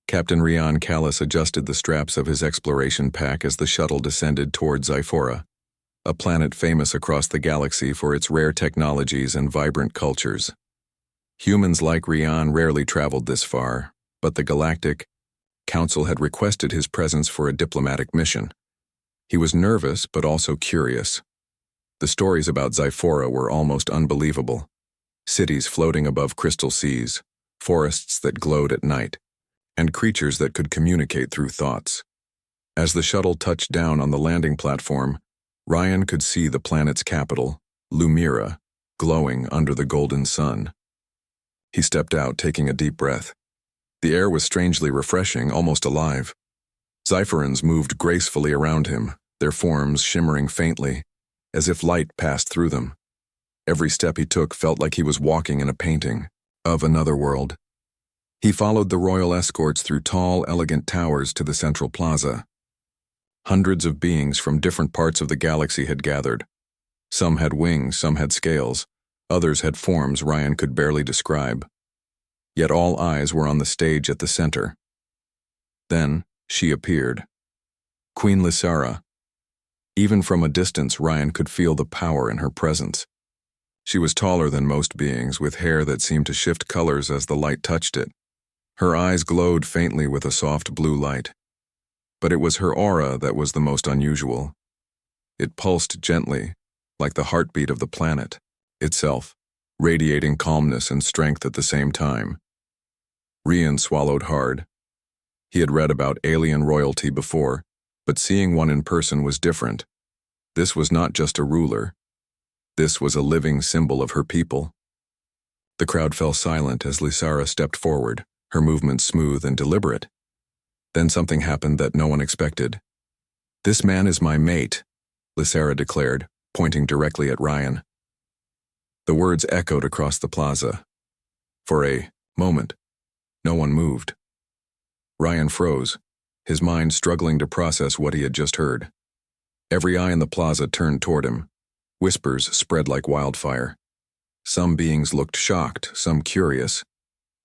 Captain Rian Callis adjusted the straps of his exploration pack as the shuttle descended toward Zyphora, a planet famous across the galaxy for its rare technologies and vibrant cultures. Humans like Rian rarely traveled this far, but the Galactic Council had requested his presence for a diplomatic mission. He was nervous but also curious. The stories about Zyphora were almost unbelievable. Cities floating above crystal seas, forests that glowed at night, and creatures that could communicate through thoughts. As the shuttle touched down on the landing platform, Ryan could see the planet's capital, Lumira, glowing under the golden sun. He stepped out, taking a deep breath. The air was strangely refreshing, almost alive. Zyphorans moved gracefully around him, their forms shimmering faintly, as if light passed through them. Every step he took felt like he was walking in a painting of another world. He followed the royal escorts through tall, elegant towers to the central plaza. Hundreds of beings from different parts of the galaxy had gathered. Some had wings, some had scales, others had forms Ryan could barely describe. Yet all eyes were on the stage at the center. Then she appeared. Queen Lysara. Even from a distance, Ryan could feel the power in her presence. She was taller than most beings, with hair that seemed to shift colors as the light touched it. Her eyes glowed faintly with a soft blue light. But it was her aura that was the most unusual. It pulsed gently, like the heartbeat of the planet itself, radiating calmness and strength at the same time. Rian swallowed hard. He had read about alien royalty before, but seeing one in person was different. This was not just a ruler. This was a living symbol of her people. The crowd fell silent as Lysara stepped forward, her movements smooth and deliberate. Then something happened that no one expected. "This man is my mate," Lysara declared, pointing directly at Ryan. The words echoed across the plaza. For a moment, no one moved. Ryan froze, his mind struggling to process what he had just heard. Every eye in the plaza turned toward him. Whispers spread like wildfire. Some beings looked shocked, some curious,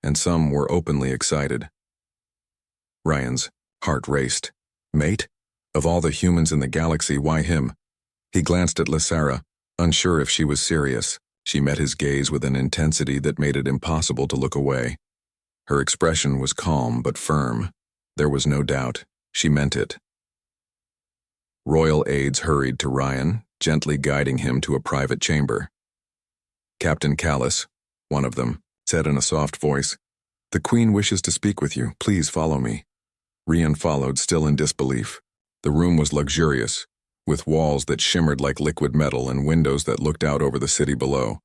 and some were openly excited. Ryan's heart raced. Mate? Of all the humans in the galaxy, why him? He glanced at Lysara, unsure if she was serious. She met his gaze with an intensity that made it impossible to look away. Her expression was calm but firm. There was no doubt. She meant it. Royal aides hurried to Ryan, gently guiding him to a private chamber. Captain Callis, one of them, said in a soft voice, "The Queen wishes to speak with you. Please follow me." Rian followed, still in disbelief. The room was luxurious, with walls that shimmered like liquid metal and windows that looked out over the city below.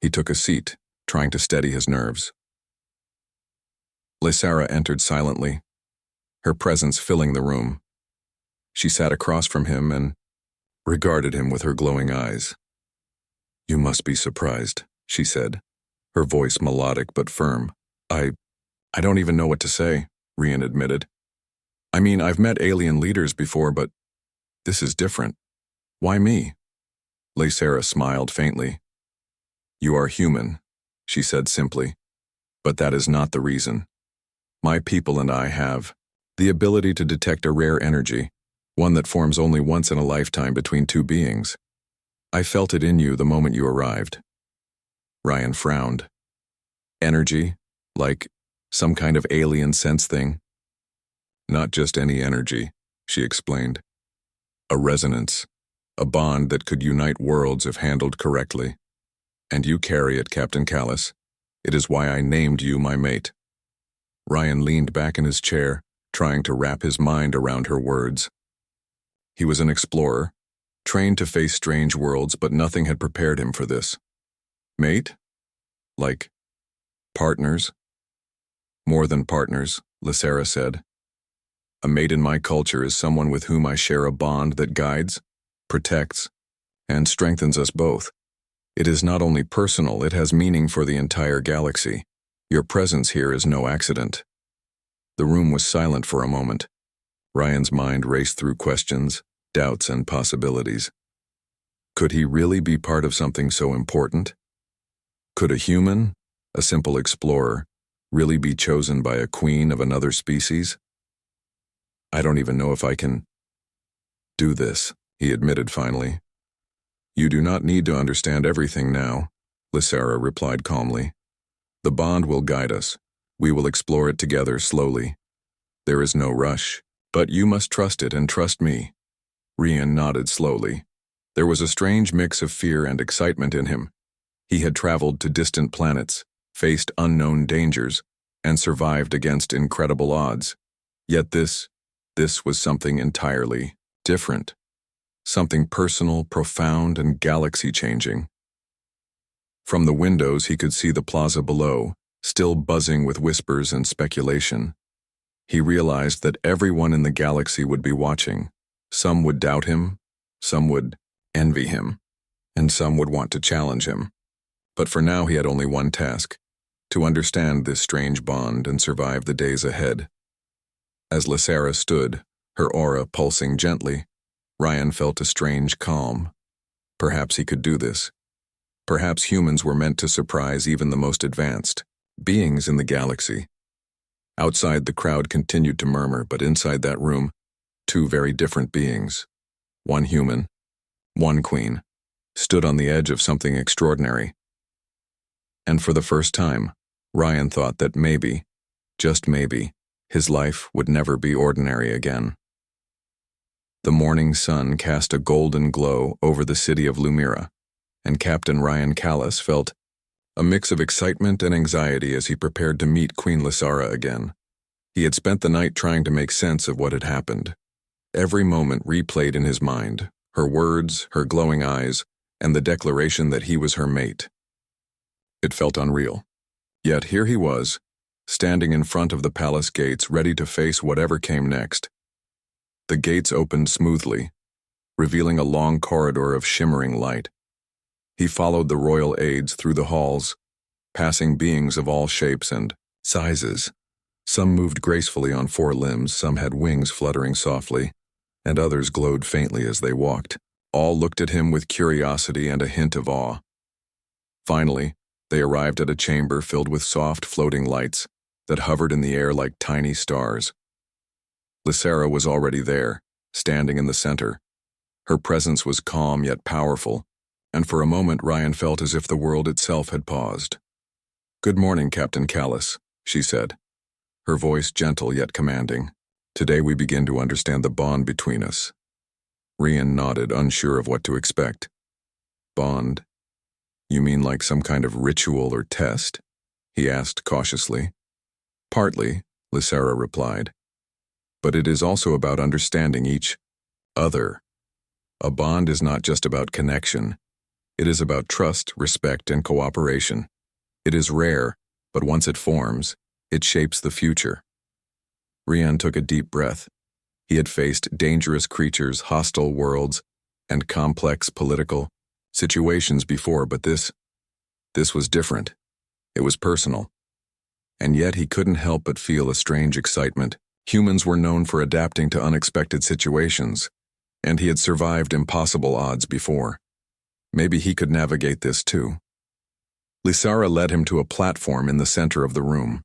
He took a seat, trying to steady his nerves. Lysara entered silently, her presence filling the room. She sat across from him and regarded him with her glowing eyes. "You must be surprised," she said, her voice melodic but firm. I don't even know what to say," Rian admitted. "I mean, I've met alien leaders before, but this is different. Why me?" Lysara smiled faintly. "You are human," she said simply, "but that is not the reason. My people and I have the ability to detect a rare energy, one that forms only once in a lifetime between two beings. I felt it in you the moment you arrived." Ryan frowned. "Energy? Like some kind of alien sense thing?" "Not just any energy," she explained. "A resonance, a bond that could unite worlds if handled correctly. And you carry it, Captain Callis. It is why I named you my mate." Ryan leaned back in his chair, trying to wrap his mind around her words. He was an explorer, trained to face strange worlds, but nothing had prepared him for this. "Mate? Like partners?" "More than partners," Lysara said. "A mate in my culture is someone with whom I share a bond that guides, protects, and strengthens us both. It is not only personal, it has meaning for the entire galaxy. Your presence here is no accident." The room was silent for a moment. Ryan's mind raced through questions, doubts, and possibilities. Could he really be part of something so important? Could a human, a simple explorer, Really be chosen by a queen of another species? I don't even know if I can do this, he admitted finally. You do not need to understand everything now, Lysara replied calmly. The bond will guide us. We will explore it together slowly. There is no rush, but you must trust it and trust me. Rian nodded slowly. There was a strange mix of fear and excitement in him. He had traveled to distant planets, faced unknown dangers, and survived against incredible odds. Yet this was something entirely different. Something personal, profound, and galaxy-changing. From the windows he could see the plaza below, still buzzing with whispers and speculation. He realized that everyone in the galaxy would be watching. Some would doubt him, some would envy him, and some would want to challenge him. But for now he had only one task: to understand this strange bond and survive the days ahead. As Lysara stood, her aura pulsing gently, Ryan felt a strange calm. Perhaps he could do this. Perhaps humans were meant to surprise even the most advanced beings in the galaxy. Outside, the crowd continued to murmur, but inside that room, two very different beings, one human, one queen, stood on the edge of something extraordinary. And for the first time, Ryan thought that maybe, just maybe, his life would never be ordinary again. The morning sun cast a golden glow over the city of Lumira, and Captain Ryan Callis felt a mix of excitement and anxiety as he prepared to meet Queen Lysara again. He had spent the night trying to make sense of what had happened. Every moment replayed in his mind, her words, her glowing eyes, and the declaration that he was her mate. It felt unreal. Yet here he was, standing in front of the palace gates, ready to face whatever came next. The gates opened smoothly, revealing a long corridor of shimmering light. He followed the royal aides through the halls, passing beings of all shapes and sizes. Some moved gracefully on four limbs, some had wings fluttering softly, and others glowed faintly as they walked. All looked at him with curiosity and a hint of awe. Finally, they arrived at a chamber filled with soft, floating lights that hovered in the air like tiny stars. Lysara was already there, standing in the center. Her presence was calm yet powerful, and for a moment Ryan felt as if the world itself had paused. "Good morning, Captain Callis," she said, her voice gentle yet commanding. "Today we begin to understand the bond between us." Rian nodded, unsure of what to expect. "Bond? You mean like some kind of ritual or test?" he asked cautiously. "Partly," Lysara replied. "But it is also about understanding each other. A bond is not just about connection. It is about trust, respect, and cooperation. It is rare, but once it forms, it shapes the future." Rian took a deep breath. He had faced dangerous creatures, hostile worlds, and complex political situations before, but this was different. It was personal. And yet he couldn't help but feel a strange excitement. Humans were known for adapting to unexpected situations, and he had survived impossible odds before. Maybe he could navigate this too. Lysara led him to a platform in the center of the room.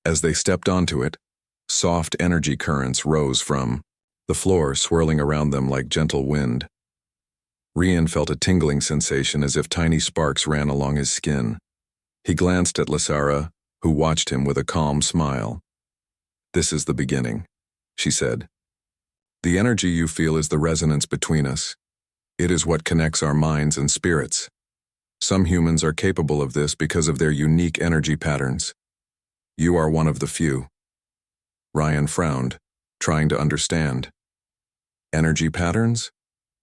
As they stepped onto it, soft energy currents rose from the floor, swirling around them like gentle wind. Rian felt a tingling sensation as if tiny sparks ran along his skin. He glanced at Lysara, who watched him with a calm smile. "This is the beginning," she said. "The energy you feel is the resonance between us. It is what connects our minds and spirits. Some humans are capable of this because of their unique energy patterns. You are one of the few." Ryan frowned, trying to understand. Energy patterns?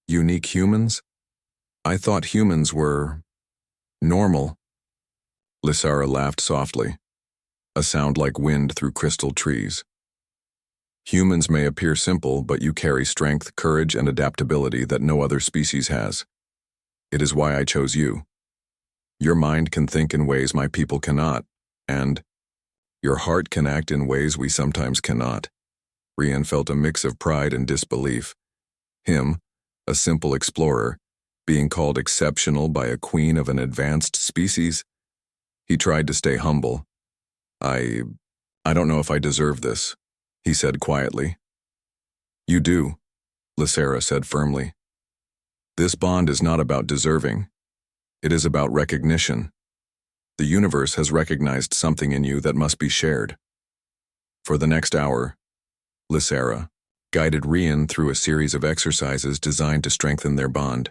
Unique humans? I thought humans were normal. Lysara laughed softly, a sound like wind through crystal trees. Humans may appear simple, but you carry strength, courage, and adaptability that no other species has. It is why I chose you. Your mind can think in ways my people cannot, and your heart can act in ways we sometimes cannot. Rian felt a mix of pride and disbelief. Him, a simple explorer, being called exceptional by a queen of an advanced species? He tried to stay humble. I don't know if I deserve this, he said quietly. You do, Lysera said firmly. This bond is not about deserving. It is about recognition. The universe has recognized something in you that must be shared. For the next hour, Lysera guided Rian through a series of exercises designed to strengthen their bond.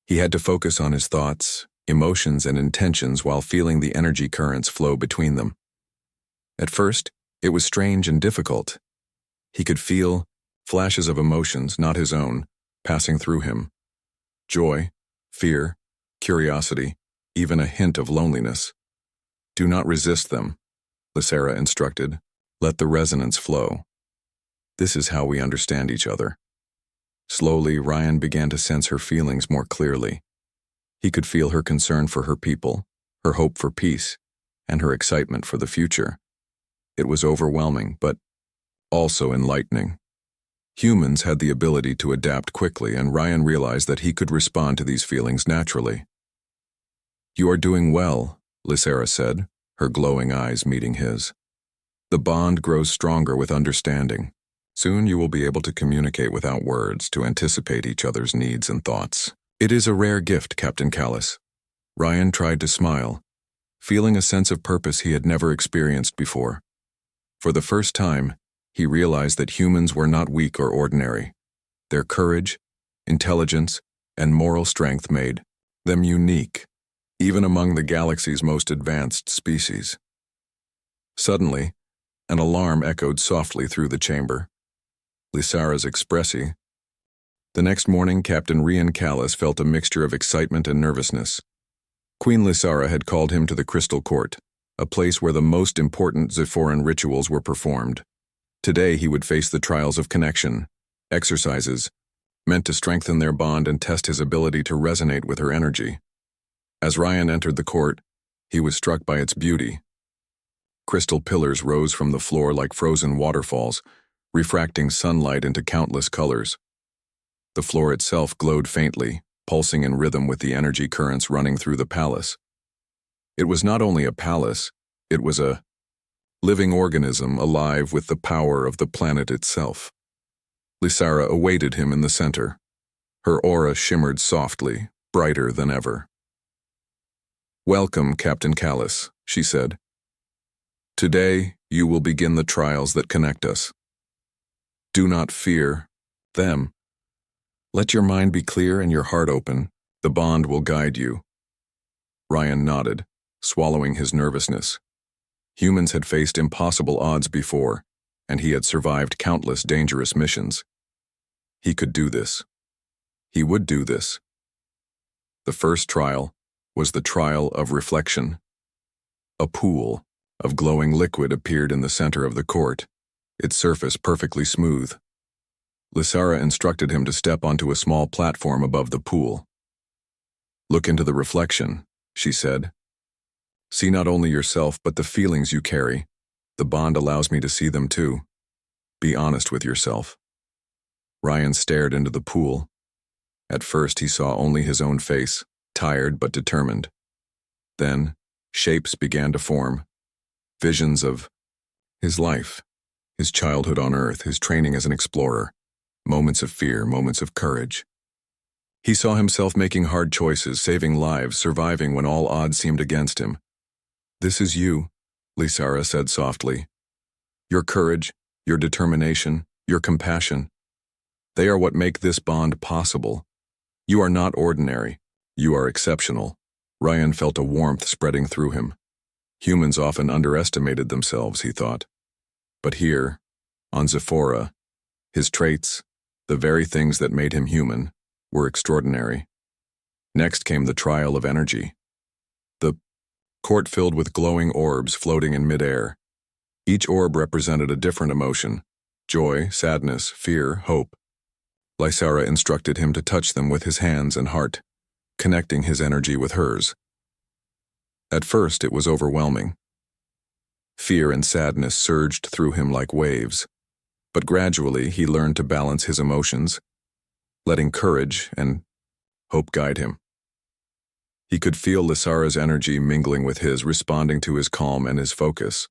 He had to focus on his thoughts, emotions, and intentions while feeling the energy currents flow between them. At first, it was strange and difficult. He could feel flashes of emotions, not his own, passing through him. Joy, fear, curiosity, even a hint of loneliness. Do not resist them, Lysera instructed. Let the resonance flow. This is how we understand each other. Slowly, Ryan began to sense her feelings more clearly. He could feel her concern for her people, her hope for peace, and her excitement for the future. It was overwhelming, but also enlightening. Humans had the ability to adapt quickly, and Ryan realized that he could respond to these feelings naturally. You are doing well, Lysera said, her glowing eyes meeting his. The bond grows stronger with understanding. Soon you will be able to communicate without words, to anticipate each other's needs and thoughts. It is a rare gift, Captain Callus. Ryan tried to smile, feeling a sense of purpose he had never experienced before. For the first time, he realized that humans were not weak or ordinary. Their courage, intelligence, and moral strength made them unique, even among the galaxy's most advanced species. Suddenly, an alarm echoed softly through the chamber. Lysera's expressi. The next morning, Captain Rian Callus felt a mixture of excitement and nervousness. Queen Lysera had called him to the Crystal Court, a place where the most important Zephoran rituals were performed. Today he would face the trials of connection, exercises, meant to strengthen their bond and test his ability to resonate with her energy. As Ryan entered the court, he was struck by its beauty. Crystal pillars rose from the floor like frozen waterfalls, refracting sunlight into countless colors. The floor itself glowed faintly, pulsing in rhythm with the energy currents running through the palace. It was not only a palace, it was a living organism alive with the power of the planet itself. Lysera awaited him in the center. Her aura shimmered softly, brighter than ever. Welcome, Captain Callus, she said. Today, you will begin the trials that connect us. Do not fear them. Let your mind be clear and your heart open. The bond will guide you. Ryan nodded, swallowing his nervousness. Humans had faced impossible odds before, and he had survived countless dangerous missions. He could do this. He would do this. The first trial was the trial of reflection. A pool of glowing liquid appeared in the center of the court, its surface perfectly smooth. Lysera instructed him to step onto a small platform above the pool. Look into the reflection, she said. See not only yourself, but the feelings you carry. The bond allows me to see them too. Be honest with yourself. Ryan stared into the pool. At first he saw only his own face, tired but determined. Then, shapes began to form. Visions of his life, his childhood on Earth, his training as an explorer. Moments of fear, moments of courage. He saw himself making hard choices, saving lives, surviving when all odds seemed against him. This is you, Lysera said softly. Your courage, your determination, your compassion. They are what make this bond possible. You are not ordinary. You are exceptional. Ryan felt a warmth spreading through him. Humans often underestimated themselves, he thought. But here, on Zephora, his traits, the very things that made him human, were extraordinary. Next came the trial of energy. The court filled with glowing orbs floating in midair. Each orb represented a different emotion: joy, sadness, fear, hope. Lysera instructed him to touch them with his hands and heart, connecting his energy with hers. At first, it was overwhelming. Fear and sadness surged through him like waves, but gradually he learned to balance his emotions, letting courage and hope guide him. He could feel Lysera's energy mingling with his, responding to his calm and his focus.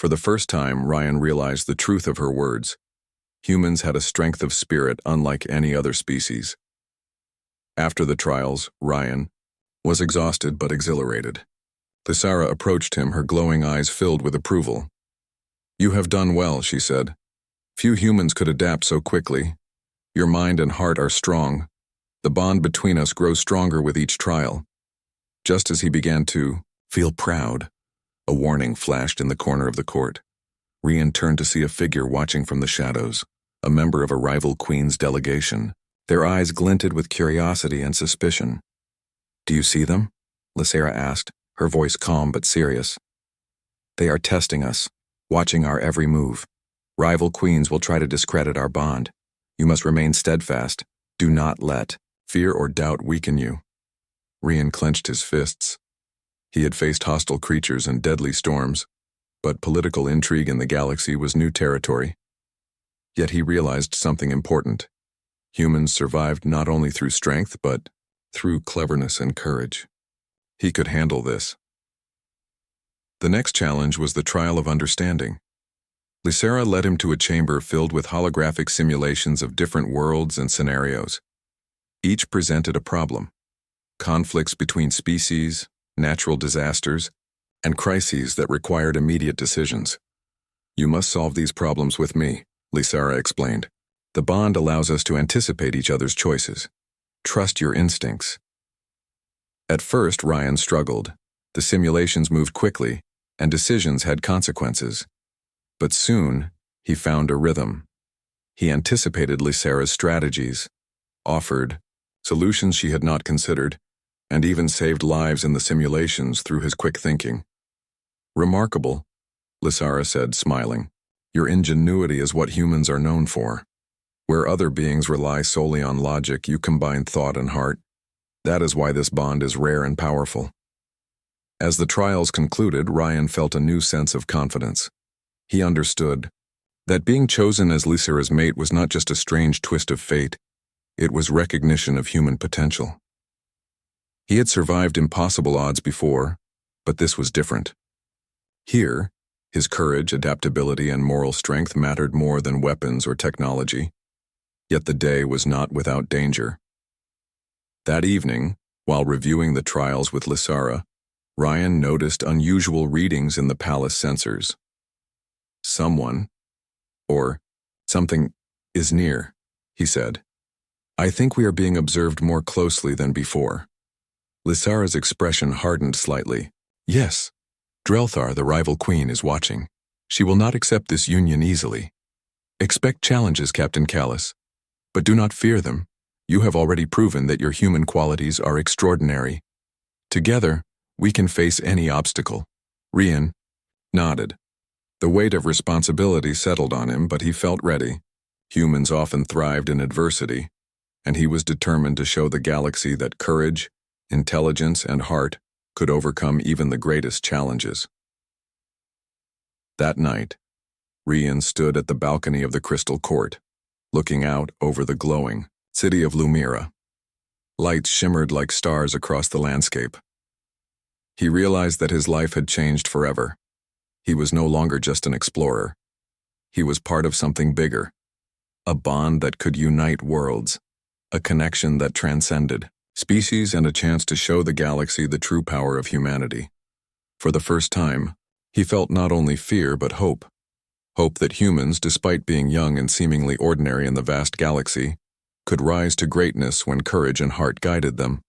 For the first time, Ryan realized the truth of her words. Humans had a strength of spirit unlike any other species. After the trials, Ryan was exhausted but exhilarated. Lysara approached him, her glowing eyes filled with approval. "You have done well," she said. "Few humans could adapt so quickly. Your mind and heart are strong. The bond between us grows stronger with each trial." Just as he began to feel proud, a warning flashed in the corner of the court. Ryan turned to see a figure watching from the shadows, a member of a rival queen's delegation. Their eyes glinted with curiosity and suspicion. "Do you see them?" Lysara asked, her voice calm but serious. "They are testing us, watching our every move. Rival queens will try to discredit our bond. You must remain steadfast. Do not let fear or doubt weaken you." Ryan clenched his fists. He had faced hostile creatures and deadly storms, but political intrigue in the galaxy was new territory. Yet he realized something important. Humans survived not only through strength, but through cleverness and courage. He could handle this. The next challenge was the trial of understanding. Lysara led him to a chamber filled with holographic simulations of different worlds and scenarios. Each presented a problem: conflicts between species, natural disasters, and crises that required immediate decisions. "You must solve these problems with me," Lysara explained. "The bond allows us to anticipate each other's choices. Trust your instincts." At first, Ryan struggled. The simulations moved quickly, and decisions had consequences. But soon, he found a rhythm. He anticipated Lysara's strategies, offered solutions she had not considered, and even saved lives in the simulations through his quick thinking. "Remarkable," Lysara said, smiling. "Your ingenuity is what humans are known for. Where other beings rely solely on logic, you combine thought and heart. That is why this bond is rare and powerful." As the trials concluded, Ryan felt a new sense of confidence. He understood that being chosen as Lysara's mate was not just a strange twist of fate, it was recognition of human potential. He had survived impossible odds before, but this was different. Here, his courage, adaptability, and moral strength mattered more than weapons or technology. Yet the day was not without danger. That evening, while reviewing the trials with Lysara, Ryan noticed unusual readings in the palace sensors. "Someone, or something, is near," he said. "I think we are being observed more closely than before." Lysara's expression hardened slightly. "Yes, Drelthar, the rival queen, is watching. She will not accept this union easily. Expect challenges, Captain Callus, but do not fear them. You have already proven that your human qualities are extraordinary. Together, we can face any obstacle." Ryan nodded. The weight of responsibility settled on him, but he felt ready. Humans often thrived in adversity, and he was determined to show the galaxy that courage, intelligence, and heart could overcome even the greatest challenges. That night, Ryan stood at the balcony of the Crystal Court, looking out over the glowing city of Lumira. Lights shimmered like stars across the landscape. He realized that his life had changed forever. He was no longer just an explorer. He was part of something bigger, a bond that could unite worlds, a connection that transcended species, and a chance to show the galaxy the true power of humanity. For the first time, he felt not only fear but hope. Hope that humans, despite being young and seemingly ordinary in the vast galaxy, could rise to greatness when courage and heart guided them.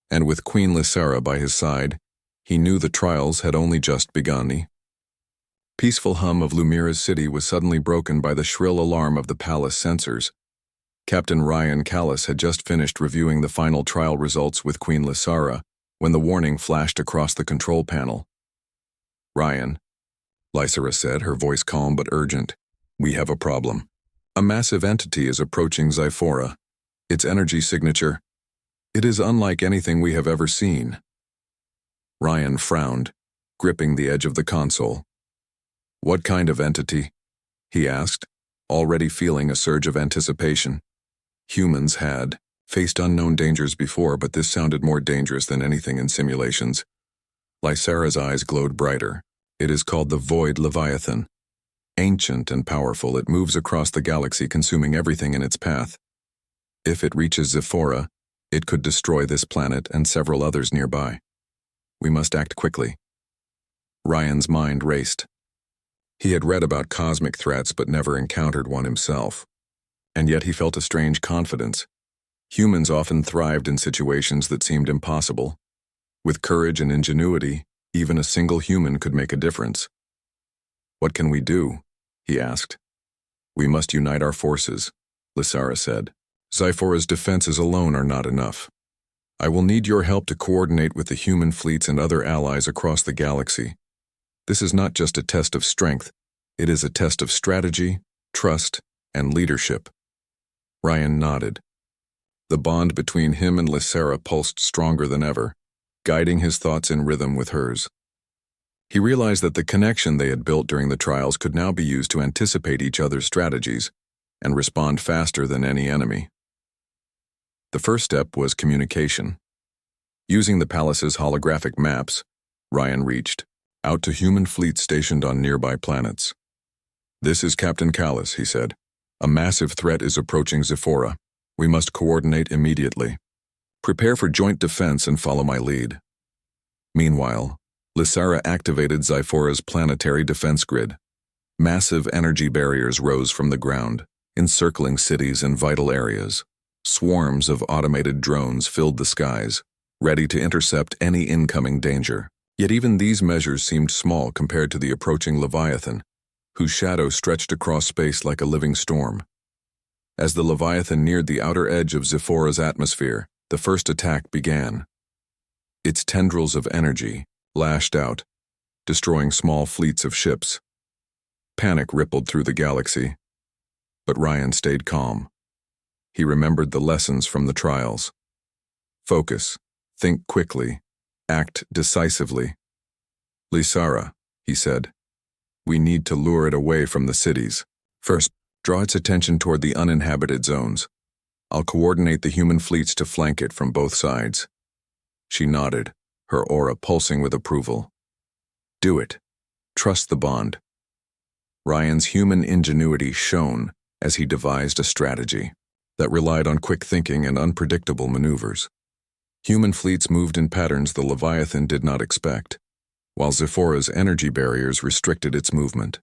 And with Queen Lysara by his side, he knew the trials had only just begun. The peaceful hum of Lumira's city was suddenly broken by the shrill alarm of the palace sensors. Captain Ryan Callus had just finished reviewing the final trial results with Queen Lysara when the warning flashed across the control panel. "Ryan," Lysara said, her voice calm but urgent, "we have a problem. A massive entity is approaching Xiphora. Its energy signature, it is unlike anything we have ever seen." Ryan frowned, gripping the edge of the console. "What kind of entity?" he asked, already feeling a surge of anticipation. Humans had faced unknown dangers before, but this sounded more dangerous than anything in simulations. Lysara's eyes glowed brighter. It is called the Void Leviathan. Ancient and powerful, it moves across the galaxy, consuming everything in its path. If it reaches Zephora, it could destroy this planet and several others nearby. We must act quickly. Ryan's mind raced. He had read about cosmic threats but never encountered one himself. And yet he felt a strange confidence. Humans often thrived in situations that seemed impossible. With courage and ingenuity, even a single human could make a difference. "What can we do?" he asked. "We must unite our forces," Lysara said. "Zyphora's defenses alone are not enough. I will need your help to coordinate with the human fleets and other allies across the galaxy. This is not just a test of strength, it is a test of strategy, trust, and leadership." Ryan nodded. The bond between him and Lysara pulsed stronger than ever, guiding his thoughts in rhythm with hers. He realized that the connection they had built during the trials could now be used to anticipate each other's strategies and respond faster than any enemy. The first step was communication. Using the palace's holographic maps, Ryan reached out to human fleets stationed on nearby planets. "This is Captain Callus," he said. "A massive threat is approaching Zephora. We must coordinate immediately. Prepare for joint defense and follow my lead." Meanwhile, Lysara activated Zyphora's planetary defense grid. Massive energy barriers rose from the ground, encircling cities and vital areas. Swarms of automated drones filled the skies, ready to intercept any incoming danger. Yet even these measures seemed small compared to the approaching Leviathan, whose shadow stretched across space like a living storm. As the Leviathan neared the outer edge of Zephora's atmosphere, the first attack began. Its tendrils of energy lashed out, destroying small fleets of ships. Panic rippled through the galaxy, but Ryan stayed calm. He remembered the lessons from the trials. Focus, think quickly, act decisively. "Lysara," he said, "we need to lure it away from the cities. First, draw its attention toward the uninhabited zones. I'll coordinate the human fleets to flank it from both sides." She nodded, her aura pulsing with approval. "Do it. Trust the bond." Ryan's human ingenuity shone as he devised a strategy that relied on quick thinking and unpredictable maneuvers. Human fleets moved in patterns the Leviathan did not expect, while Zephora's energy barriers restricted its movement.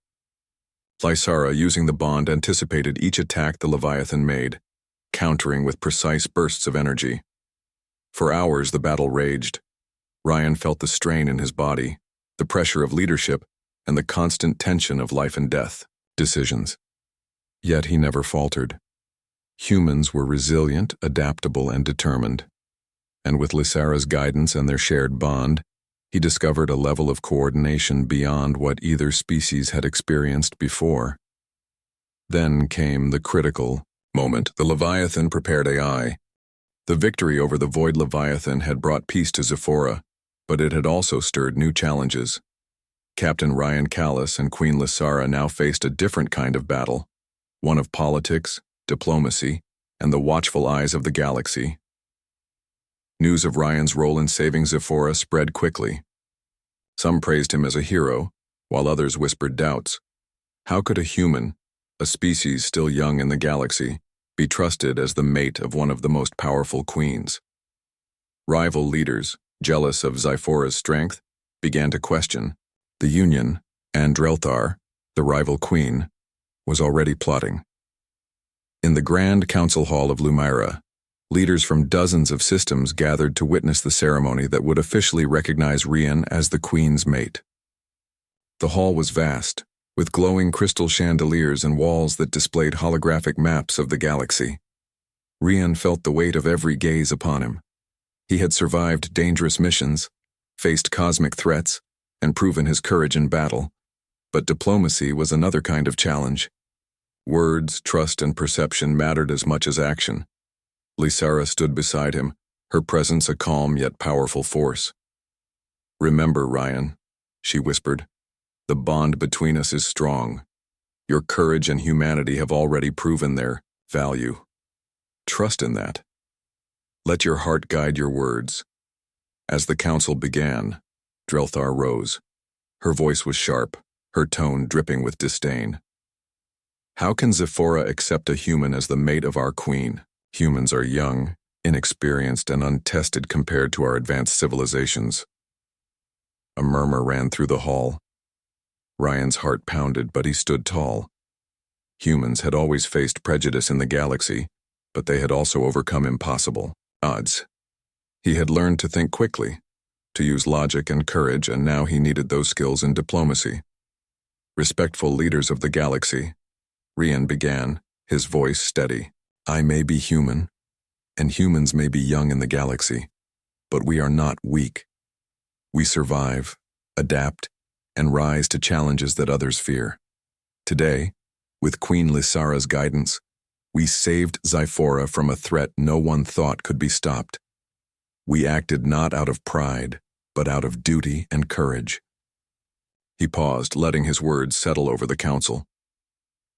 Lysara, using the bond, anticipated each attack the Leviathan made, countering with precise bursts of energy. For hours the battle raged. Ryan felt the strain in his body, the pressure of leadership, and the constant tension of life and death decisions. Yet he never faltered. Humans were resilient, adaptable, and determined. And with Lysara's guidance and their shared bond, he discovered a level of coordination beyond what either species had experienced before. Then came the critical moment. The Leviathan prepared AI. The victory over the Void Leviathan had brought peace to Zephora, but it had also stirred new challenges. Captain Ryan Callus and Queen Lysara now faced a different kind of battle, one of politics, diplomacy, and the watchful eyes of the galaxy. News of Ryan's role in saving Zephora spread quickly. Some praised him as a hero, while others whispered doubts. How could a human, a species still young in the galaxy, be trusted as the mate of one of the most powerful queens? Rival leaders, jealous of Zephora's strength, began to question. The Union, and Drelthar, the rival queen, was already plotting. In the Grand Council Hall of Lumira, leaders from dozens of systems gathered to witness the ceremony that would officially recognize Rian as the queen's mate. The hall was vast, with glowing crystal chandeliers and walls that displayed holographic maps of the galaxy. Rian felt the weight of every gaze upon him. He had survived dangerous missions, faced cosmic threats, and proven his courage in battle. But diplomacy was another kind of challenge. Words, trust, and perception mattered as much as action. Lysara stood beside him, her presence a calm yet powerful force. "Remember, Ryan," she whispered, "the bond between us is strong. Your courage and humanity have already proven their value. Trust in that. Let your heart guide your words." As the council began, Drelthar rose. Her voice was sharp, her tone dripping with disdain. "How can Zephora accept a human as the mate of our queen? Humans are young, inexperienced, and untested compared to our advanced civilizations." A murmur ran through the hall. Ryan's heart pounded, but he stood tall. Humans had always faced prejudice in the galaxy, but they had also overcome impossible odds. He had learned to think quickly, to use logic and courage, and now he needed those skills in diplomacy. "Respectful leaders of the galaxy," Ryan began, his voice steady. "I may be human, and humans may be young in the galaxy, but we are not weak. We survive, adapt, and rise to challenges that others fear. Today, with Queen Lysara's guidance, we saved Zephora from a threat no one thought could be stopped. We acted not out of pride, but out of duty and courage." He paused, letting his words settle over the council.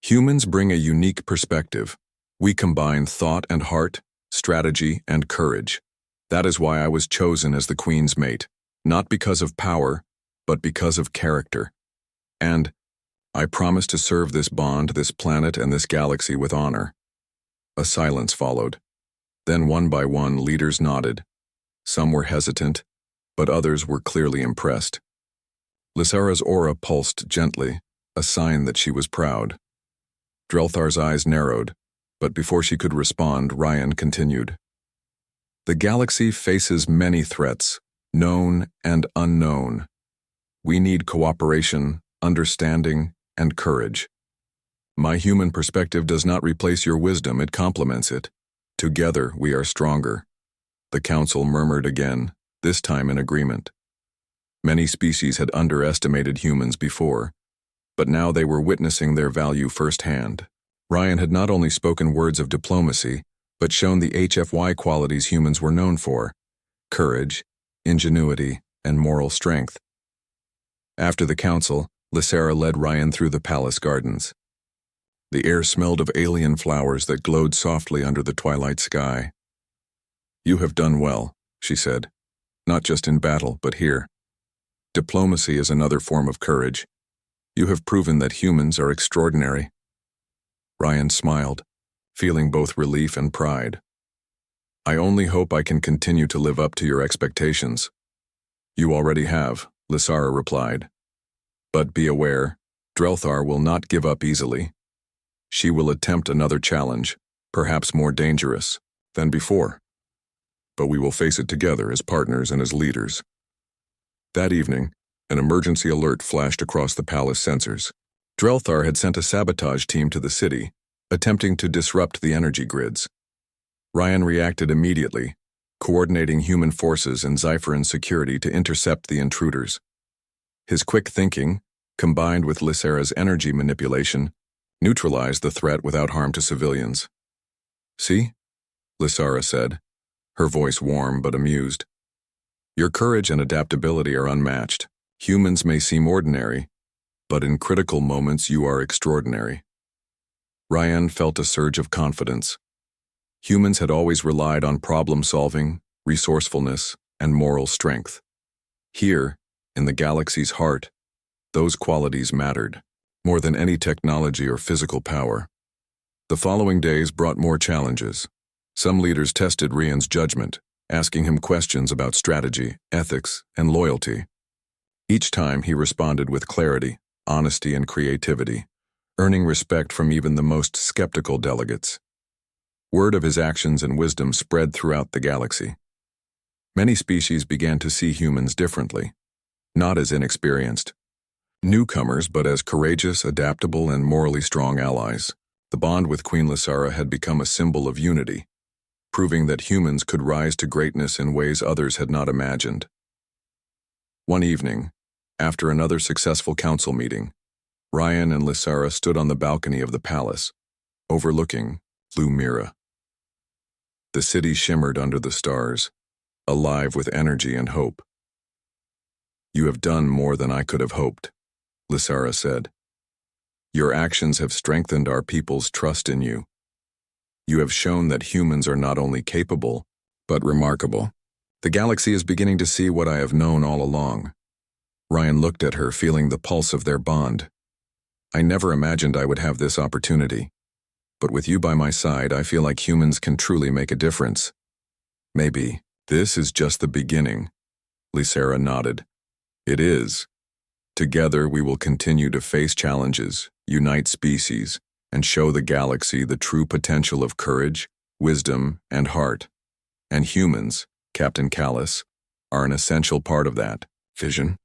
"Humans bring a unique perspective. We combine thought and heart, strategy and courage. That is why I was chosen as the Queen's mate, not because of power, but because of character. And I promise to serve this bond, this planet, and this galaxy with honor." A silence followed. Then one by one, leaders nodded. Some were hesitant, but others were clearly impressed. Lysara's aura pulsed gently, a sign that she was proud. Drelthar's eyes narrowed, but before she could respond, Ryan continued. "The galaxy faces many threats, known and unknown. We need cooperation, understanding, and courage. My human perspective does not replace your wisdom, it complements it. Together we are stronger." The council murmured again, this time in agreement. Many species had underestimated humans before, but now they were witnessing their value firsthand. Ryan had not only spoken words of diplomacy, but shown the HFY qualities humans were known for: courage, ingenuity, and moral strength. After the council, Lysara led Ryan through the palace gardens. The air smelled of alien flowers that glowed softly under the twilight sky. "You have done well," she said, "not just in battle, but here. Diplomacy is another form of courage. You have proven that humans are extraordinary." Ryan smiled, feeling both relief and pride. "I only hope I can continue to live up to your expectations." "You already have," Lysara replied. "But be aware, Drelthar will not give up easily. She will attempt another challenge, perhaps more dangerous than before. But we will face it together as partners and as leaders." That evening, an emergency alert flashed across the palace sensors. Drelthar had sent a sabotage team to the city, attempting to disrupt the energy grids. Ryan reacted immediately, coordinating human forces and Zephyrin security to intercept the intruders. His quick thinking, combined with Lysara's energy manipulation, neutralized the threat without harm to civilians. "See?" Lysara said, her voice warm but amused. "Your courage and adaptability are unmatched. Humans may seem ordinary, but in critical moments you are extraordinary." Ryan felt a surge of confidence. Humans had always relied on problem-solving, resourcefulness, and moral strength. Here, in the galaxy's heart, those qualities mattered, more than any technology or physical power. The following days brought more challenges. Some leaders tested Ryan's judgment, asking him questions about strategy, ethics, and loyalty. Each time he responded with clarity, honesty, and creativity, earning respect from even the most skeptical delegates. Word of his actions and wisdom spread throughout the galaxy. Many species began to see humans differently, not as inexperienced newcomers, but as courageous, adaptable, and morally strong allies. The bond with Queen Lysara had become a symbol of unity, proving that humans could rise to greatness in ways others had not imagined. One evening, after another successful council meeting, Ryan and Lysara stood on the balcony of the palace, overlooking Blue Mira. The city shimmered under the stars, alive with energy and hope. "You have done more than I could have hoped," Lysara said. "Your actions have strengthened our people's trust in you. You have shown that humans are not only capable, but remarkable. The galaxy is beginning to see what I have known all along. Ryan looked at her, feeling the pulse of their bond. I never imagined I would have this opportunity. But with you by my side, I feel like humans can truly make a difference. Maybe this is just the beginning. Lysera nodded. It is. Together we will continue to face challenges, unite species, and show the galaxy the true potential of courage, wisdom, and heart. And humans, Captain Callus, are an essential part of that vision.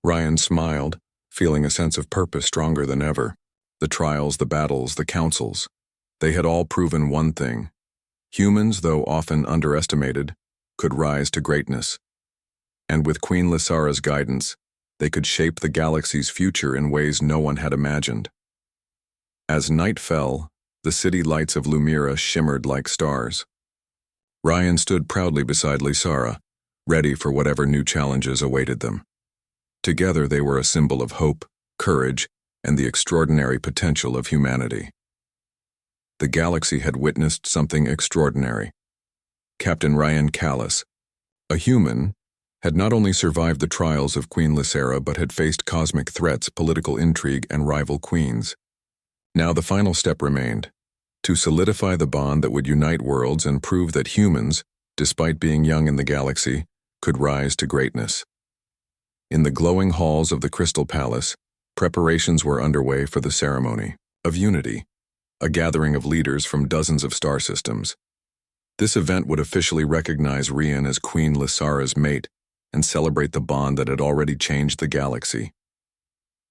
Ryan smiled, feeling a sense of purpose stronger than ever. The trials, the battles, the councils, they had all proven one thing. Humans, though often underestimated, could rise to greatness. And with Queen Lysara's guidance, they could shape the galaxy's future in ways no one had imagined. As night fell, the city lights of Lumira shimmered like stars. Ryan stood proudly beside Lysara, ready for whatever new challenges awaited them. Together they were a symbol of hope, courage, and the extraordinary potential of humanity. The galaxy had witnessed something extraordinary. Captain Ryan Callus, a human, had not only survived the trials of Queen Lysera but had faced cosmic threats, political intrigue, and rival queens. Now the final step remained, to solidify the bond that would unite worlds and prove that humans, despite being young in the galaxy, could rise to greatness. In the glowing halls of the Crystal Palace, preparations were underway for the ceremony of unity, a gathering of leaders from dozens of star systems. This event would officially recognize Rian as Queen Lysara's mate and celebrate the bond that had already changed the galaxy.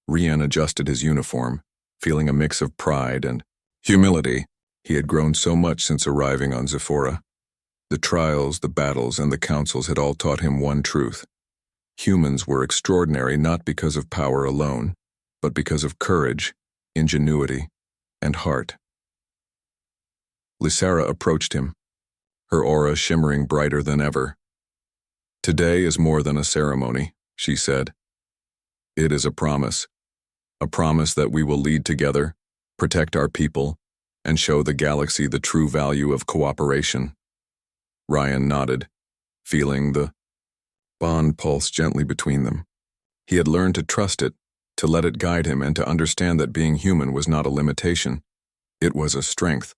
Rian adjusted his uniform, feeling a mix of pride and humility. He had grown so much since arriving on Zephora. The trials, the battles, and the councils had all taught him one truth. Humans were extraordinary not because of power alone, but because of courage, ingenuity, and heart. Lysera approached him, her aura shimmering brighter than ever. Today is more than a ceremony, she said. It is a promise that we will lead together, protect our people, and show the galaxy the true value of cooperation. Ryan nodded, feeling the bond pulse gently between them. He had learned to trust it, to let it guide him, and to understand that being human was not a limitation. It was a strength.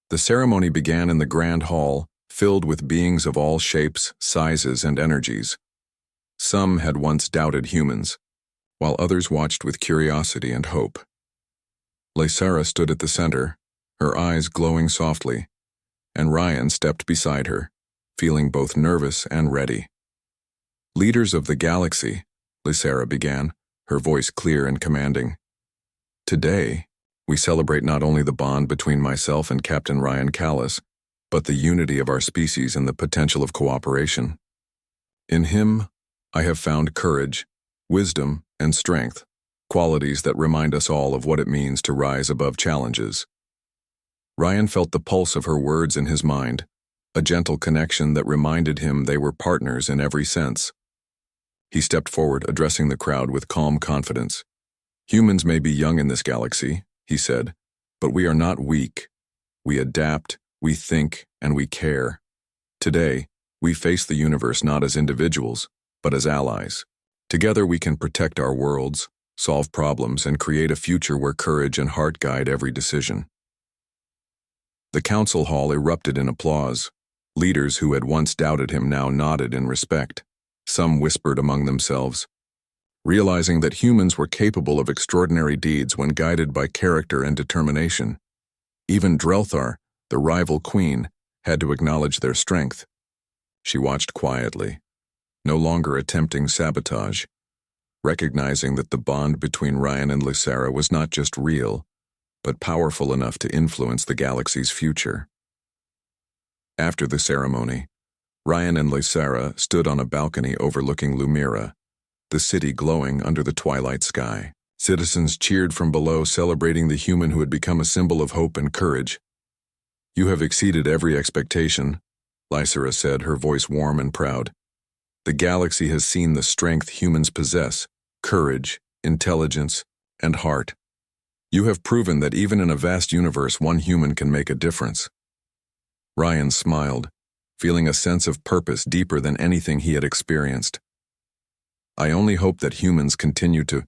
The ceremony began in the grand hall, filled with beings of all shapes, sizes, and energies. Some had once doubted humans, while others watched with curiosity and hope. Lysera stood at the center, her eyes glowing softly, and Ryan stepped beside her, feeling both nervous and ready. Leaders of the galaxy, Lysera began, her voice clear and commanding. Today, we celebrate not only the bond between myself and Captain Ryan Callus, but the unity of our species and the potential of cooperation. In him, I have found courage, wisdom, and strength, qualities that remind us all of what it means to rise above challenges. Ryan felt the pulse of her words in his mind, a gentle connection that reminded him they were partners in every sense. He stepped forward, addressing the crowd with calm confidence. Humans may be young in this galaxy, he said, but we are not weak. We adapt, we think, and we care. Today, we face the universe not as individuals, but as allies. Together we can protect our worlds, solve problems, and create a future where courage and heart guide every decision. The council hall erupted in applause. Leaders who had once doubted him now nodded in respect. Some whispered among themselves, realizing that humans were capable of extraordinary deeds when guided by character and determination. Even Drelthar, the rival queen, had to acknowledge their strength. She watched quietly, no longer attempting sabotage, recognizing that the bond between Ryan and Lysera was not just real, but powerful enough to influence the galaxy's future. After the ceremony, Ryan and Lysera stood on a balcony overlooking Lumira, the city glowing under the twilight sky. Citizens cheered from below, celebrating the human who had become a symbol of hope and courage. You have exceeded every expectation, Lysera said, her voice warm and proud. The galaxy has seen the strength humans possess, courage, intelligence, and heart. You have proven that even in a vast universe, one human can make a difference. Ryan smiled, feeling a sense of purpose deeper than anything he had experienced. I only hope that humans continue to